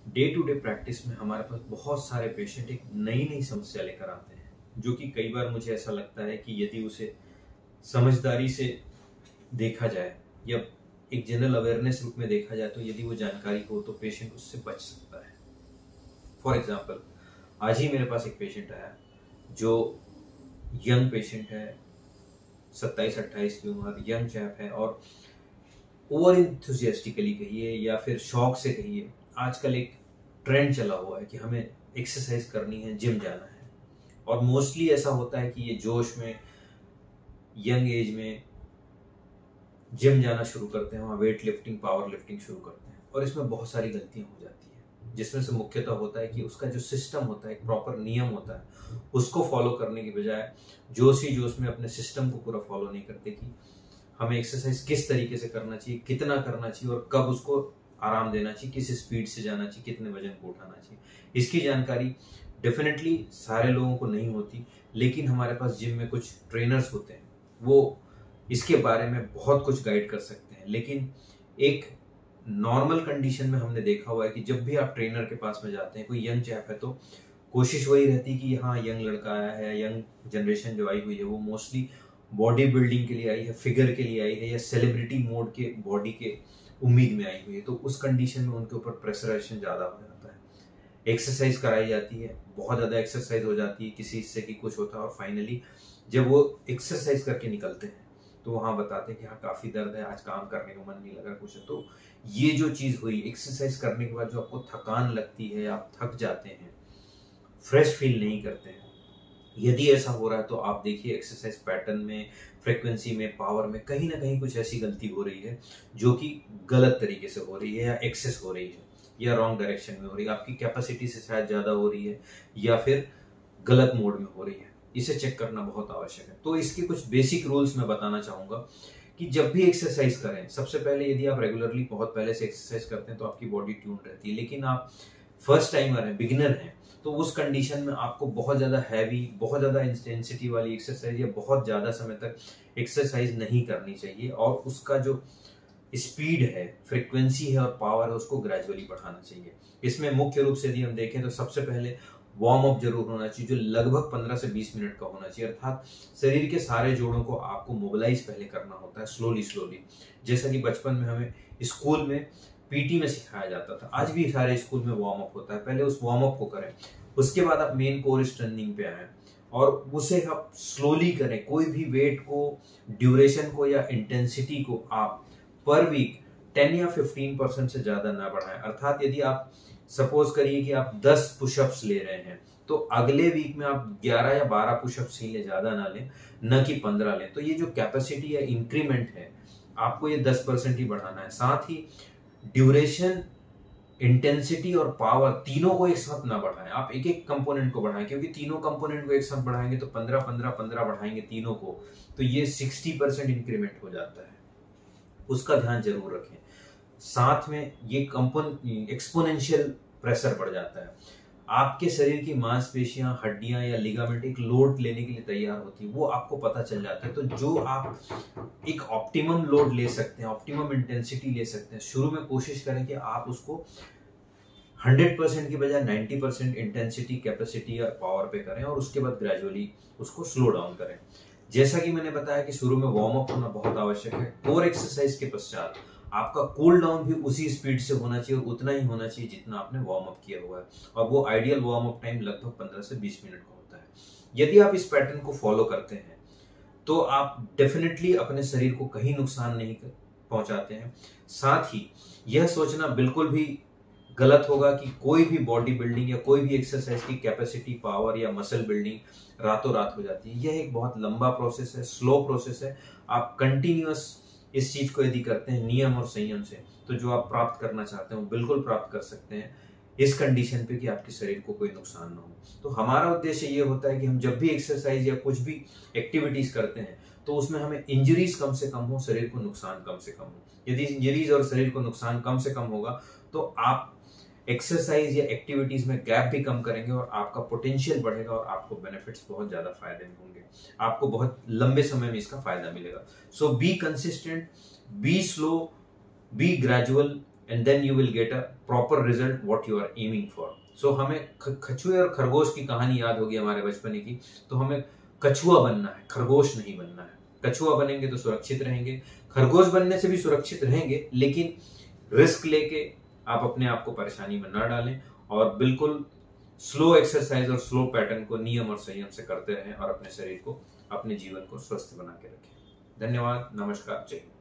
Day to day practice में हमारे पास बहुत सारे पेशेंट एक नई नई समस्या लेकर आते हैं, जो कि कई बार मुझे ऐसा लगता है कि यदि उसे समझदारी से देखा जाए या एक जनरल अवेयरनेस रूप में देखा जाए तो यदि वो जानकारी हो तो पेशेंट उससे बच सकता है। फॉर एग्जाम्पल, आज ही मेरे पास एक पेशेंट आया जो यंग पेशेंट है, 27-28 की उम्र, यंग चैप है और ओवर इंथुजियास्टिकली कहिए या फिर शौक से कहिए, आजकल एक ट्रेंड चला हुआ है कि हमें एक्सरसाइज करनी है, जिम जाना है। और मोस्टली ऐसा होता है कि ये जोश में यंग एज में जिम जाना शुरू करते हैं, वहाँ वेट लिफ्टिंग, पावर लिफ्टिंग शुरू करते हैं और इसमें बहुत सारी गलतियां हो जाती है, जिसमें से मुख्यतः होता है कि उसका जो सिस्टम होता है, एक प्रॉपर नियम होता है, उसको फॉलो करने की बजाय जोश ही जोश में अपने सिस्टम को पूरा फॉलो नहीं करते कि हमें एक्सरसाइज किस तरीके से करना चाहिए, कितना करना चाहिए और कब उसको आराम देना चाहिए, किस स्पीड से जाना चाहिए, कितने वजन को उठाना चाहिए। इसकी जानकारी डेफिनेटली सारे लोगों को नहीं होती, लेकिन हमारे पास जिम में कुछ ट्रेनर्स होते हैं, वो इसके बारे में बहुत कुछ गाइड कर सकते हैं। लेकिन एक नॉर्मल कंडीशन में हमने देखा हुआ है कि जब भी आप ट्रेनर के पास में जाते हैं, कोई यंग चैप है, तो कोशिश वही रहती है कि हाँ, यंग लड़का आया है, यंग जनरेशन जो आई हुई है वो मोस्टली बॉडी बिल्डिंग के लिए आई है, फिगर के लिए आई है या सेलिब्रिटी मोड के बॉडी के उम्मीद में आई हुई है। तो उस कंडीशन में उनके ऊपर प्रेशराइजेशन ज्यादा हो जाता है। एक्सरसाइज कराई जाती है, बहुत ज्यादा एक्सरसाइज हो जाती है, किसी हिस्से की कुछ होता है और फाइनली जब वो एक्सरसाइज करके निकलते हैं तो वहां बताते हैं कि हाँ, काफी दर्द है, आज काम करने का मन नहीं लगा, कुछ है। तो ये जो चीज हुई, एक्सरसाइज करने के बाद जो आपको थकान लगती है, आप थक जाते हैं, फ्रेश फील नहीं करते हैं, यदि ऐसा हो रहा है तो आप देखिए एक्सरसाइज पैटर्न में, फ्रीक्वेंसी में, पावर में कहीं ना कहीं कुछ ऐसी गलती हो रही है जो कि गलत तरीके से हो रही है या एक्सेस हो रही है या रॉन्ग डायरेक्शन में हो रही है, आपकी कैपेसिटी से शायद ज्यादा हो रही है या फिर गलत मोड में हो रही है। इसे चेक करना बहुत आवश्यक है। तो इसके कुछ बेसिक रूल्स मैं बताना चाहूंगा कि जब भी एक्सरसाइज करें, सबसे पहले यदि आप रेगुलरली बहुत पहले से एक्सरसाइज करते हैं तो आपकी बॉडी ट्यून रहती है, लेकिन आप फर्स्ट टाइमर हैं, बिगिनर हैं, तो उस कंडीशन में आपको बहुत ज्यादा हैवी, बहुत ज्यादा इंटेंसिटी वाली एक्सरसाइज या बहुत ज्यादा समय तक एक्सरसाइज नहीं करनी चाहिए और उसका जो स्पीड है, फ्रीक्वेंसी है और पावर है, उसको ग्रेजुअली बढ़ाना चाहिए। इसमें मुख्य रूप से यदि हम देखें तो सबसे पहले वार्म अप जरूर होना चाहिए, जो लगभग 15 से 20 मिनट का होना चाहिए। अर्थात शरीर के सारे जोड़ों को आपको मोबिलाइज पहले करना होता है, स्लोली स्लोली, जैसा कि बचपन में हमें स्कूल में पीटी में सिखाया जाता था। आज भी सारे स्कूल में वार्म अप होता है, पहले उस वार्म अप को करें, उसके बाद आप मेन कोर स्ट्रेंथनिंग पे आए और उसे आप स्लोली करें। कोई भी वेट को, ड्यूरेशन को या इंटेंसिटी को आप पर वीक 10 या 15% से ज्यादा ना बढ़ाएं। अर्थात यदि आप सपोज करिए कि आप 10 पुशअप्स ले रहे हैं तो अगले वीक में आप 11 या 12 पुशअप्स ही ले, ज्यादा ना लें, न कि 15 लें। तो ये जो कैपेसिटी या इंक्रीमेंट है, आपको ये 10% ही बढ़ाना है। साथ ही ड्यूरेशन, इंटेंसिटी और पावर तीनों को एक साथ ना बढ़ाएं, आप एक एक कंपोनेंट को बढ़ाएं, क्योंकि तीनों कंपोनेंट को एक साथ बढ़ाएंगे तो 15-15-15 बढ़ाएंगे तीनों को, तो ये 60% इंक्रीमेंट हो जाता है। उसका ध्यान जरूर रखें। साथ में ये एक्सपोनेंशियल प्रेशर बढ़ जाता है। आपके शरीर की मांसपेशियां, हड्डियां या लिगामेंट एक लोड लेने के लिए तैयार होती है, वो आपको पता चल जाता है। तो जो आप एक ऑप्टिमम लोड ले सकते हैं, ऑप्टिमम इंटेंसिटी ले सकते हैं, शुरू में कोशिश करें कि आप उसको 100% की बजाय 90% इंटेंसिटी, कैपेसिटी या पावर पे करें और उसके बाद ग्रेजुअली उसको स्लो डाउन करें। जैसा कि मैंने बताया कि शुरू में वार्म अप होना बहुत आवश्यक है। कोर एक्सरसाइज के पश्चात आपका कूल डाउन भी उसी स्पीड से होना चाहिए और उतना ही होना चाहिए जितना आपने वार्म अप किया हुआ है, और वो आइडियल वार्म अप टाइम लगभग 15 से 20 मिनट का होता है। यदि आप इस पैटर्न को फॉलो करते हैं तो आप डेफिनेटली अपने शरीर को कहीं नुकसान नहीं पहुंचाते हैं। साथ ही यह सोचना बिल्कुल भी गलत होगा कि कोई भी बॉडी बिल्डिंग या कोई भी एक्सरसाइज की कैपेसिटी, पावर या मसल बिल्डिंग रातों रात हो जाती है। यह एक बहुत लंबा प्रोसेस है, स्लो प्रोसेस है। आप कंटिन्यूअस इस चीज को यदि करते हैं नियम और संयम से, तो जो आप प्राप्त करना चाहते हैं वो बिल्कुल प्राप्त कर सकते हैं, इस कंडीशन पे कि आपके शरीर को कोई नुकसान ना हो। तो हमारा उद्देश्य ये होता है कि हम जब भी एक्सरसाइज या कुछ भी एक्टिविटीज करते हैं तो उसमें हमें इंजरीज कम से कम हो, शरीर को नुकसान कम से कम हो। यदि इंजरीज और शरीर को नुकसान कम से कम होगा तो आप एक्सरसाइज या एक्टिविटीज में गैप भी कम करेंगे और आपका पोटेंशियल बढ़ेगा और आपको बेनिफिट्स बहुत ज्यादा फायदे में होंगे, आपको बहुत लंबे समय में इसका फायदा मिलेगा। So be consistent, be slow, be gradual, and then you will get a proper result what you are aiming for. So हमें कछुए और खरगोश की कहानी याद होगी हमारे बचपन की, तो हमें कछुआ बनना है, खरगोश नहीं बनना है। कछुआ बनेंगे तो सुरक्षित रहेंगे, खरगोश बनने से भी सुरक्षित रहेंगे, लेकिन रिस्क लेके आप अपने आप को परेशानी में न डालें, और बिल्कुल स्लो एक्सरसाइज और स्लो पैटर्न को नियम और संयम से करते रहें और अपने शरीर को, अपने जीवन को स्वस्थ बना के रखें। धन्यवाद, नमस्कार, जय हिंद।